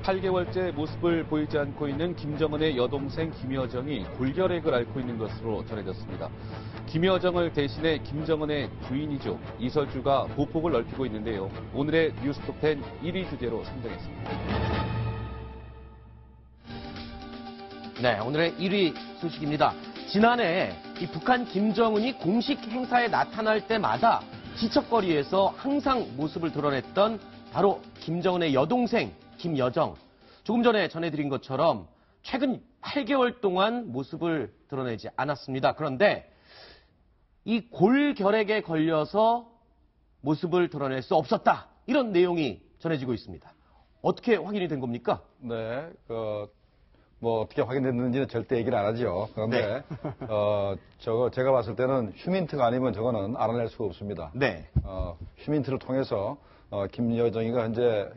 8개월째 모습을 보이지 않고 있는 김정은의 여동생 김여정이 골결핵을 앓고 있는 것으로 전해졌습니다. 김여정을 대신해 김정은의 부인이죠. 이설주가 보폭을 넓히고 있는데요. 오늘의 뉴스톱10 1위 주제로 선정했습니다. 네, 오늘의 1위 소식입니다. 지난해 이 북한 김정은이 공식 행사에 나타날 때마다 지척거리에서 항상 모습을 드러냈던 바로 김정은의 여동생 김여정. 조금 전에 전해드린 것처럼 최근 8개월 동안 모습을 드러내지 않았습니다. 그런데 이 골결핵에 걸려서 모습을 드러낼 수 없었다. 이런 내용이 전해지고 있습니다. 어떻게 확인이 된 겁니까? 네, 어떻게 확인됐는지는 절대 얘기를 안 하죠. 그런데, 네. 제가 봤을 때는 휴민트가 아니면 저거는 알아낼 수가 없습니다. 네. 휴민트를 통해서, 김여정이가 현재,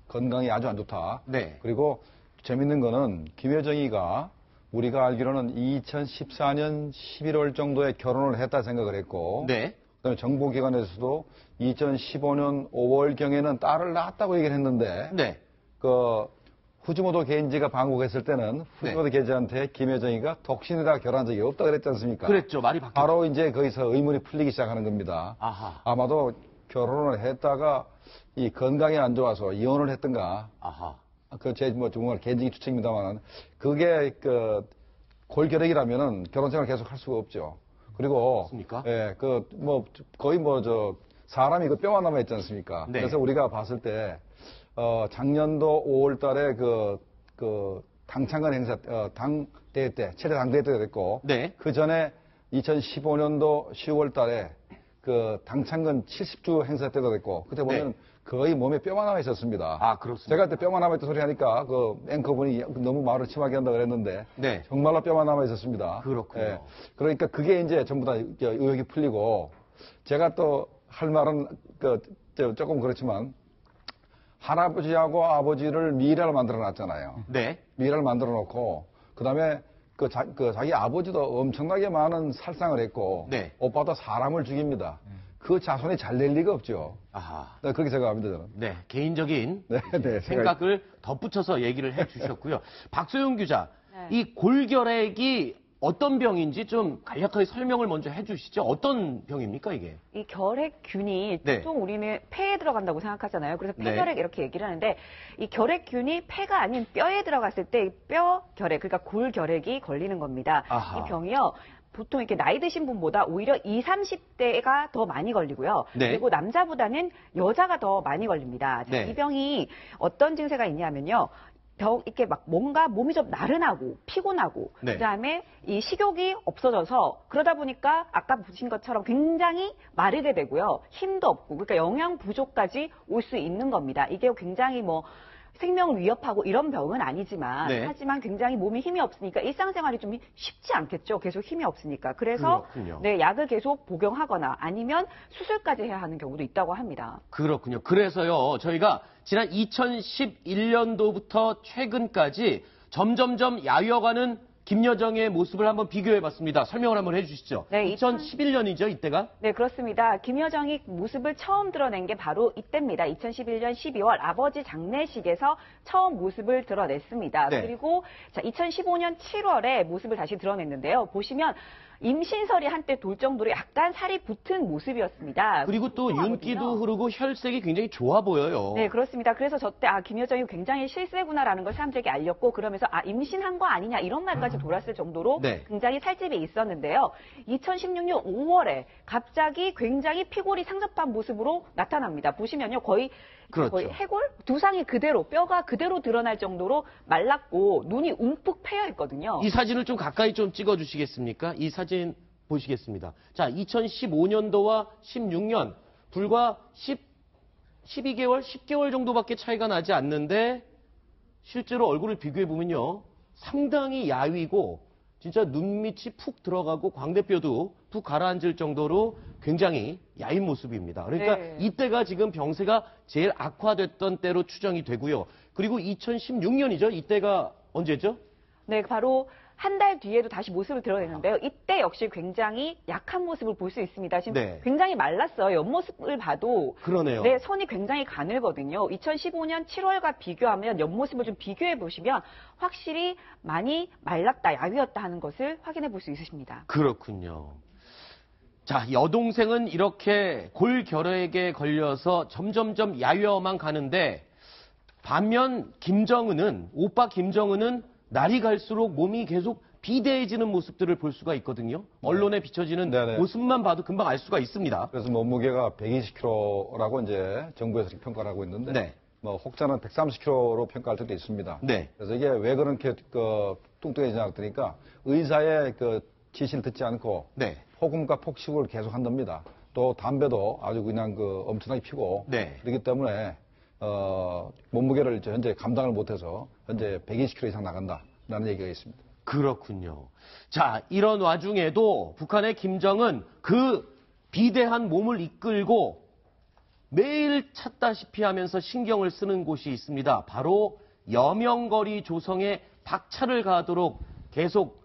건강이 아주 안 좋다. 네. 그리고 재밌는 거는 김여정이가 우리가 알기로는 2014년 11월 정도에 결혼을 했다 생각을 했고. 네. 그다음에 정보기관에서도 2015년 5월경에는 딸을 낳았다고 얘기를 했는데. 네. 후지모토 게인지가 방북했을 때는 후지모토 게인지한테 김여정이가 독신이라 결혼한 적이 없다 그랬지 않습니까? 그랬죠. 말이 바뀌었죠. 바로 이제 거기서 의문이 풀리기 시작하는 겁니다. 아하. 아마도 결혼을 했다가 이 건강이 안 좋아서 이혼을 했던가. 아하. 정말 개인적인 추측입니다만 그게 골결핵이라면은 결혼 생활 계속 할 수가 없죠. 그리고. 맞습니까? 예, 거의 사람이 뼈만 남아있지 않습니까? 네. 그래서 우리가 봤을 때 작년도 5월 달에 당창건 행사, 당대회 때, 최대 당대회 때 됐고. 네. 그 전에 2015년도 10월 달에 당창건 70주 행사 때도 됐고. 그때 보면 네. 거의 몸에 뼈만 남아 있었습니다. 아, 그렇습니다. 제가 그때 뼈만 남아 있던 소리 하니까 앵커분이 너무 말을 심하게 한다 그랬는데. 네. 정말로 뼈만 남아 있었습니다. 그렇군요. 예. 그러니까 그게 이제 전부 다 의혹이 풀리고. 제가 또 할 말은 조금 그렇지만. 할아버지하고 아버지를 미라로 만들어 놨잖아요. 네. 미라를 만들어 놓고, 그 다음에 자기 아버지도 엄청나게 많은 살상을 했고, 네. 오빠도 사람을 죽입니다. 그 자손이 잘 될 리가 없죠. 아하. 네, 그렇게 생각합니다, 저는. 네. 개인적인 네, 생각을 덧붙여서 얘기를 해 주셨고요. 박소영 기자, 네. 이 골결핵이 어떤 병인지 좀 간략하게 설명을 먼저 해 주시죠. 어떤 병입니까, 이게? 이 결핵균이 네. 보통 우리는 폐에 들어간다고 생각하잖아요. 그래서 네. 폐결핵 이렇게 얘기를 하는데 이 결핵균이 폐가 아닌 뼈에 들어갔을 때 뼈 결핵, 그러니까 골결핵이 걸리는 겁니다. 아하. 이 병이요. 보통 이렇게 나이 드신 분보다 오히려 20, 30대가 더 많이 걸리고요. 네. 그리고 남자보다는 여자가 더 많이 걸립니다. 자, 네. 이 병이 어떤 증세가 있냐면요. 이렇게 막 뭔가 몸이 좀 나른하고 피곤하고 네. 그다음에 이 식욕이 없어져서 그러다 보니까 아까 보신 것처럼 굉장히 마르게 되고요. 힘도 없고 그러니까 영양 부족까지 올 수 있는 겁니다. 이게 굉장히 생명을 위협하고 이런 병은 아니지만 네. 하지만 굉장히 몸에 힘이 없으니까 일상생활이 좀 쉽지 않겠죠. 계속 힘이 없으니까. 그래서 그렇군요. 네, 약을 계속 복용하거나 아니면 수술까지 해야 하는 경우도 있다고 합니다. 그렇군요. 그래서요, 저희가 지난 2011년도부터 최근까지 점점점 야위어가는 김여정의 모습을 한번 비교해봤습니다. 설명을 한번 해주시죠. 네, 2011년이죠, 이때가? 네, 그렇습니다. 김여정이 모습을 처음 드러낸 게 바로 이때입니다. 2011년 12월 아버지 장례식에서 처음 모습을 드러냈습니다. 네. 그리고 2015년 7월에 모습을 다시 드러냈는데요. 보시면 임신설이 한때 돌 정도로 약간 살이 붙은 모습이었습니다. 그리고 또 윤기도 흐르고 혈색이 굉장히 좋아 보여요. 네, 그렇습니다. 그래서 저때 김여정이 굉장히 실세구나라는 걸 사람들에게 알렸고 그러면서 임신한 거 아니냐 이런 말까지 돌았을 정도로 네. 굉장히 살집이 있었는데요. 2016년 5월에 갑자기 굉장히 피골이 상접한 모습으로 나타납니다. 보시면요. 거의 해골? 두상이 그대로 뼈가 그대로 드러날 정도로 말랐고 눈이 움푹 패여 있거든요. 이 사진을 좀 가까이 좀 찍어주시겠습니까? 이 사진 보시겠습니다. 자, 2015년도와 16년 불과 12개월, 10개월 정도밖에 차이가 나지 않는데 실제로 얼굴을 비교해보면요. 상당히 야위고 진짜 눈밑이 푹 들어가고 광대뼈도 푹 가라앉을 정도로 굉장히 야인 모습입니다. 그러니까 네. 이때가 지금 병세가 제일 악화됐던 때로 추정이 되고요. 그리고 2016년이죠. 이때가 언제죠? 네, 바로 한 달 뒤에도 다시 모습을 드러내는데요. 이때 역시 굉장히 약한 모습을 볼 수 있습니다. 지금 네. 굉장히 말랐어요. 옆모습을 봐도 그러네요. 네, 선이 굉장히 가늘거든요. 2015년 7월과 비교하면 옆모습을 좀 비교해 보시면 확실히 많이 말랐다, 야위었다 하는 것을 확인해 볼 수 있으십니다. 그렇군요. 자, 여동생은 이렇게 골결핵에 걸려서 점점점 야위어만 가는데 반면 오빠 김정은은 날이 갈수록 몸이 계속 비대해지는 모습들을 볼 수가 있거든요. 언론에 비춰지는 네네. 모습만 봐도 금방 알 수가 있습니다. 그래서 몸무게가 120kg라고 이제 정부에서 이렇게 평가를 하고 있는데, 네. 뭐 혹자는 130kg로 평가할 때도 있습니다. 네. 그래서 이게 왜 그렇게 뚱뚱해지냐 그러니까 의사의 지시를 듣지 않고 네. 폭음과 폭식을 계속 한답니다. 또 담배도 아주 그냥 엄청나게 피고 네. 그렇기 때문에 몸무게를 현재 감당을 못해서 현재 120kg 이상 나간다라는 얘기가 있습니다. 그렇군요. 자, 이런 와중에도 북한의 김정은 그 비대한 몸을 이끌고 매일 찾다시피 하면서 신경을 쓰는 곳이 있습니다. 바로 여명거리 조성에 박차를 가하도록 계속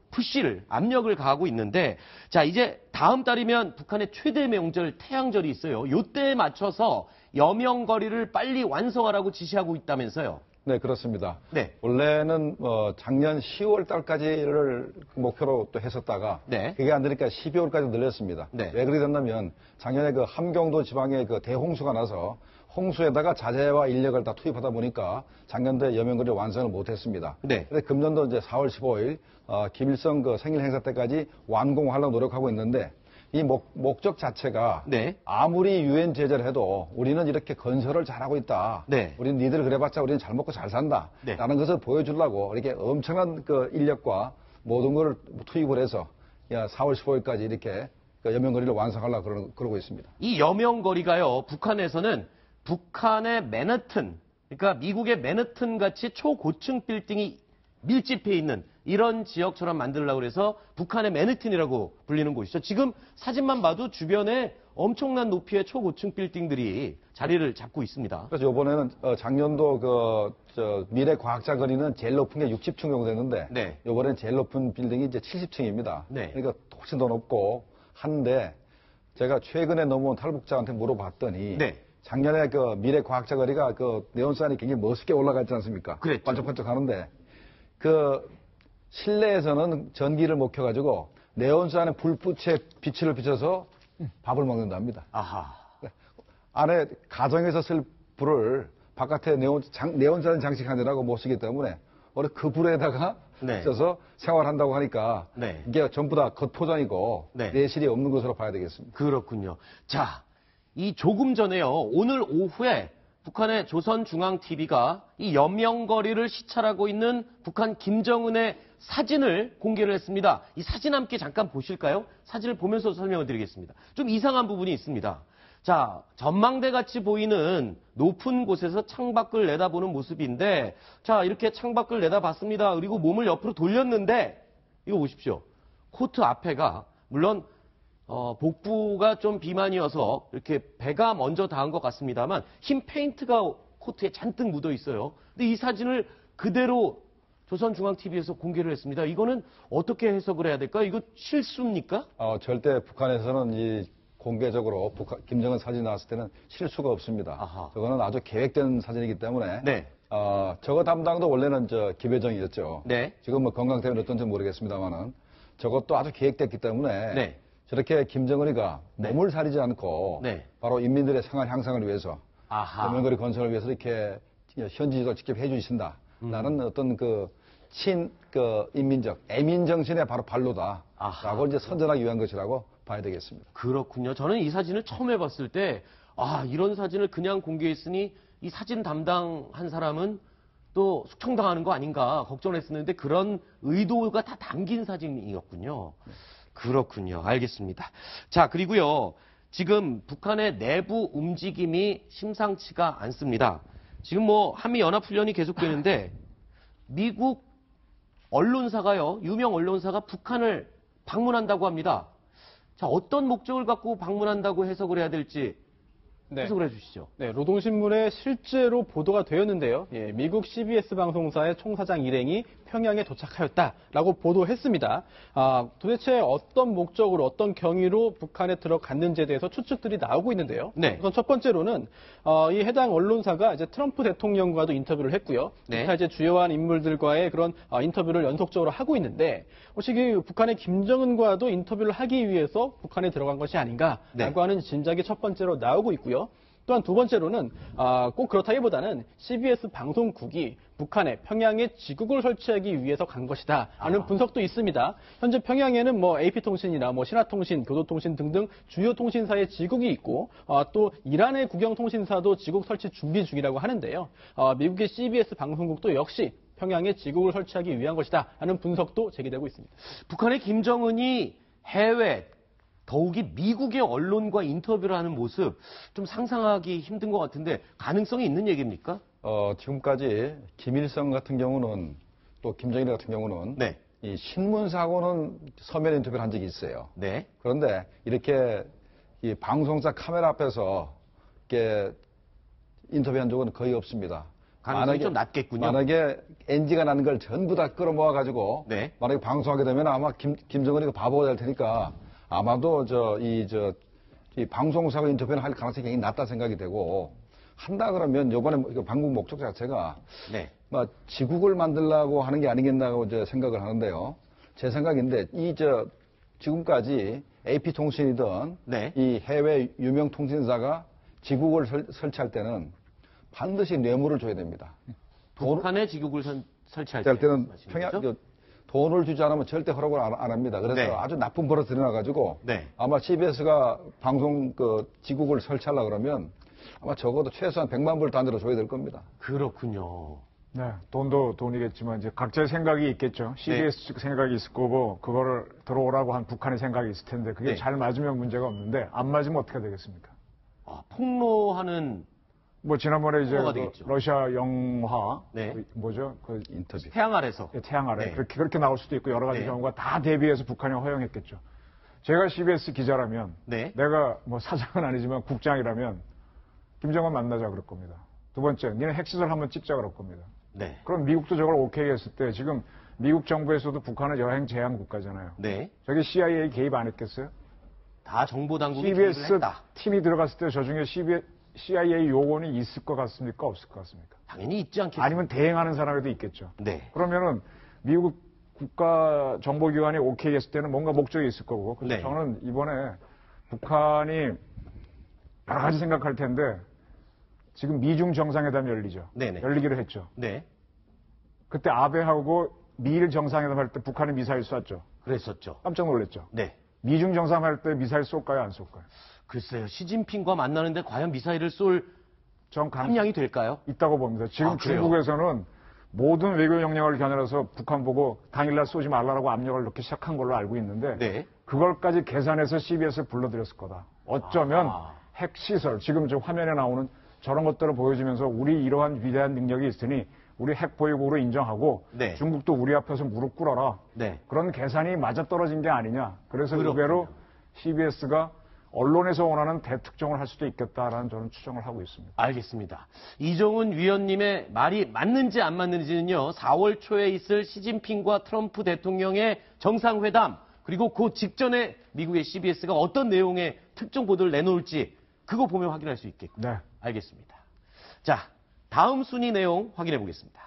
압력을 가하고 있는데, 자, 이제 다음 달이면 북한의 최대 명절 태양절이 있어요. 요때에 맞춰서 여명거리를 빨리 완성하라고 지시하고 있다면서요. 네, 그렇습니다. 네. 원래는 작년 10월 달까지를 목표로 또 했었다가 네. 그게 안 되니까 12월까지 늘렸습니다. 네. 왜 그렇게 됐냐면 작년에 함경도 지방에 대홍수가 나서 홍수에다가 자재와 인력을 다 투입하다 보니까 작년도에 여명거리 완성을 못했습니다. 네. 그래서 금년도 이제 4월 15일 김일성 생일 행사 때까지 완공하려고 노력하고 있는데 이 목적 자체가 네. 아무리 유엔 제재를 해도 우리는 이렇게 건설을 잘하고 있다. 네. 우리는 니들 그래봤자 우리는 잘 먹고 잘 산다. 네. 라는 것을 보여주려고 이렇게 엄청난 인력과 모든 걸 투입을 해서 4월 15일까지 이렇게 여명거리를 완성하려고 그러고 있습니다. 이 여명거리가요, 북한에서는 북한의 맨하튼, 그러니까 미국의 맨하튼 같이 초고층 빌딩이 밀집해 있는 이런 지역처럼 만들려고 해서 북한의 맨하튼이라고 불리는 곳이죠. 지금 사진만 봐도 주변에 엄청난 높이의 초고층 빌딩들이 자리를 잡고 있습니다. 그래서 이번에는 작년도 미래과학자 거리는 제일 높은 게 60층 정도 됐는데 네. 이번에는 제일 높은 빌딩이 이제 70층입니다. 네. 그러니까 훨씬 더 높고 한데 제가 최근에 넘어온 탈북자한테 물어봤더니 네. 작년에 미래과학자 거리가 네온사인이 굉장히 멋있게 올라갔지 않습니까? 그랬죠. 반짝반짝 하는데 실내에서는 전기를 못 켜가지고 네온사인의 불빛에 빛을 비춰서 밥을 먹는답니다. 아하. 안에 가정에서 쓸 불을 바깥에 네온사인 장식하느라고 못 쓰기 때문에 원래 그 불에다가 네. 써서 생활한다고 하니까 네. 이게 전부 다 겉포장이고 네. 내실이 없는 것으로 봐야 되겠습니다. 그렇군요. 자, 이 조금 전에요. 오늘 오후에 북한의 조선중앙TV가 이 여명거리를 시찰하고 있는 북한 김정은의 사진을 공개를 했습니다. 이 사진 함께 잠깐 보실까요? 사진을 보면서 설명을 드리겠습니다. 좀 이상한 부분이 있습니다. 자, 전망대 같이 보이는 높은 곳에서 창밖을 내다보는 모습인데, 자, 이렇게 창밖을 내다봤습니다. 그리고 몸을 옆으로 돌렸는데, 이거 보십시오. 코트 앞에가, 물론, 복부가 좀 비만이어서 이렇게 배가 먼저 닿은 것 같습니다만, 흰 페인트가 코트에 잔뜩 묻어 있어요. 근데 이 사진을 그대로 조선중앙TV에서 공개를 했습니다. 이거는 어떻게 해석을 해야 될까요? 이거 실수입니까? 절대 북한에서는 공개적으로 김정은 사진 나왔을 때는 실수가 없습니다. 아하. 저거는 아주 계획된 사진이기 때문에 네. 저거 담당도 원래는 김여정이었죠. 네. 지금 건강 때문에 어떤지 모르겠습니다만은 저것도 아주 계획됐기 때문에 네. 저렇게 김정은이가 몸을 사리지 않고 네. 바로 인민들의 생활 향상을 위해서 아하. 여명거리 건설을 위해서 이렇게 현지 지도를 직접 해주신다라는 어떤 인민적 애민 정신의 바로 발로다라고 아하. 이제 선전하기 위한 것이라고 봐야 되겠습니다. 그렇군요. 저는 이 사진을 처음 해봤을 때, 이런 사진을 그냥 공개했으니 이 사진 담당한 사람은 또 숙청당하는 거 아닌가 걱정했었는데 그런 의도가 다 담긴 사진이었군요. 그렇군요. 알겠습니다. 자, 그리고요. 지금 북한의 내부 움직임이 심상치가 않습니다. 지금 한미연합훈련이 계속되는데 미국 언론사가요. 유명 언론사가 북한을 방문한다고 합니다. 자, 어떤 목적을 갖고 방문한다고 해석을 해야 될지 해석을 해주시죠. 네, 노동신문에 실제로 보도가 되었는데요. 미국 CBS 방송사의 총사장 일행이 평양에 도착하였다라고 보도했습니다. 도대체 어떤 목적으로 어떤 경위로 북한에 들어갔는지에 대해서 추측들이 나오고 있는데요. 네. 우선 첫 번째로는 이 해당 언론사가 이제 트럼프 대통령과도 인터뷰를 했고요. 네. 기타 이제 주요한 인물들과의 그런 인터뷰를 연속적으로 하고 있는데 혹시 북한의 김정은과도 인터뷰를 하기 위해서 북한에 들어간 것이 아닌가라고 네. 하는 진작이 첫 번째로 나오고 있고요. 또한 두 번째로는 꼭 그렇다기보다는 CBS 방송국이 북한에 평양에 지국을 설치하기 위해서 간 것이다 하는 분석도 있습니다. 현재 평양에는 뭐 AP통신이나 뭐 신화통신, 교도통신 등등 주요 통신사의 지국이 있고 또 이란의 국영통신사도 지국 설치 준비 중이라고 하는데요. 미국의 CBS 방송국도 역시 평양에 지국을 설치하기 위한 것이다 하는 분석도 제기되고 있습니다. 북한의 김정은이 해외 더욱이 미국의 언론과 인터뷰를 하는 모습 좀 상상하기 힘든 것 같은데 가능성이 있는 얘기입니까? 지금까지 김일성 같은 경우는 또 김정일 같은 경우는 네. 이 신문사고는 서면 인터뷰를 한 적이 있어요. 네. 그런데 이렇게 이 방송사 카메라 앞에서 이렇게 인터뷰한 적은 거의 없습니다. 가능성이 좀 낮겠군요. 만약에 NG가 나는 걸 전부 다 끌어모아가지고 네. 만약에 방송하게 되면 아마 김정은이가 바보가 될 테니까 아마도 이 방송사고 인터뷰는 할 가능성이 굉장히 낮다 생각이 되고 한다 그러면 이번에 방북 목적 자체가 네. 지국을 만들려고 하는 게 아니겠나고 이제 생각을 하는데요. 제 생각인데 지금까지 AP통신이든 네. 이 해외 유명 통신사가 지국을 설치할 때는 반드시 뇌물을 줘야 됩니다. 북한의 지국을 설치할 때는 평양 돈을 주지 않으면 절대 허락을 안 합니다. 그래서 네. 아주 나쁜 버릇 들여놔가지고 네. 아마 CBS가 방송 지국을 설치하려고 그러면 아마 적어도 최소한 100만 불 단위로 줘야 될 겁니다. 그렇군요. 네, 돈도 돈이겠지만 이제 각자의 생각이 있겠죠. CBS 측 생각이 있을 거고 그거를 들어오라고 한 북한의 생각이 있을 텐데 그게 네. 잘 맞으면 문제가 없는데 안 맞으면 어떻게 되겠습니까? 폭로하는 뭐 지난번에 이제 뭐가 되겠죠? 러시아 영화 네. 뭐죠? 인터뷰. 태양 아래서 태양 아래 네. 그렇게 나올 수도 있고 여러 가지 네. 경우가 다 대비해서 북한이 허용했겠죠. 제가 CBS 기자라면 네. 내가 뭐 사장은 아니지만 국장이라면 김정은 만나자 그럴 겁니다. 두 번째, 니네 핵시설 한번 찍자 그럴 겁니다. 네. 그럼 미국도 저걸 오케이 했을 때 지금 미국 정부에서도 북한은 여행 제한 국가잖아요. 네. 저기 CIA 개입 안 했겠어요? 다 정보 당국이 CBS 개입을 했다. 팀이 들어갔을 때 저 중에 CIA 요원이 있을 것 같습니까? 없을 것 같습니까? 당연히 있지 않겠습니까? 아니면 대행하는 사람에도 있겠죠. 네. 그러면은 미국 국가 정보기관이 오케이 했을 때는 뭔가 목적이 있을 거고. 그래서 네. 저는 이번에 북한이 여러 가지 생각할 텐데 지금 미중 정상회담이 열리죠. 네네. 열리기로 했죠. 네. 그때 아베하고 미일 정상회담 할 때 북한이 미사일 쐈죠. 그랬었죠. 깜짝 놀랐죠. 네. 미중 정상회담 할 때 미사일 쏠까요? 안 쏠까요? 글쎄요. 시진핑과 만나는데 과연 미사일을 쏠 전 함량이 될까요? 있다고 봅니다. 지금 그래요? 중국에서는 모든 외교 역량을 겨냥해서 북한 보고 당일날 쏘지 말라고 압력을 넣기 시작한 걸로 알고 있는데 네. 그걸까지 계산해서 CBS를 불러들였을 거다. 어쩌면 핵시설, 지금 저 화면에 나오는 저런 것들을 보여주면서 우리 이러한 위대한 능력이 있으니 우리 핵 보유국으로 인정하고 네. 중국도 우리 앞에서 무릎 꿇어라. 네. 그런 계산이 맞아떨어진 게 아니냐. 그래서 그렇군요. 의외로 CBS가 언론에서 원하는 대특종을 할 수도 있겠다라는 저는 추정을 하고 있습니다. 알겠습니다. 이종훈 위원님의 말이 맞는지 안 맞는지는요. 4월 초에 있을 시진핑과 트럼프 대통령의 정상회담 그리고 그 직전에 미국의 CBS가 어떤 내용의 특종 보도를 내놓을지 그거 보면 확인할 수 있겠군요. 네. 알겠습니다. 자, 다음 순위 내용 확인해 보겠습니다.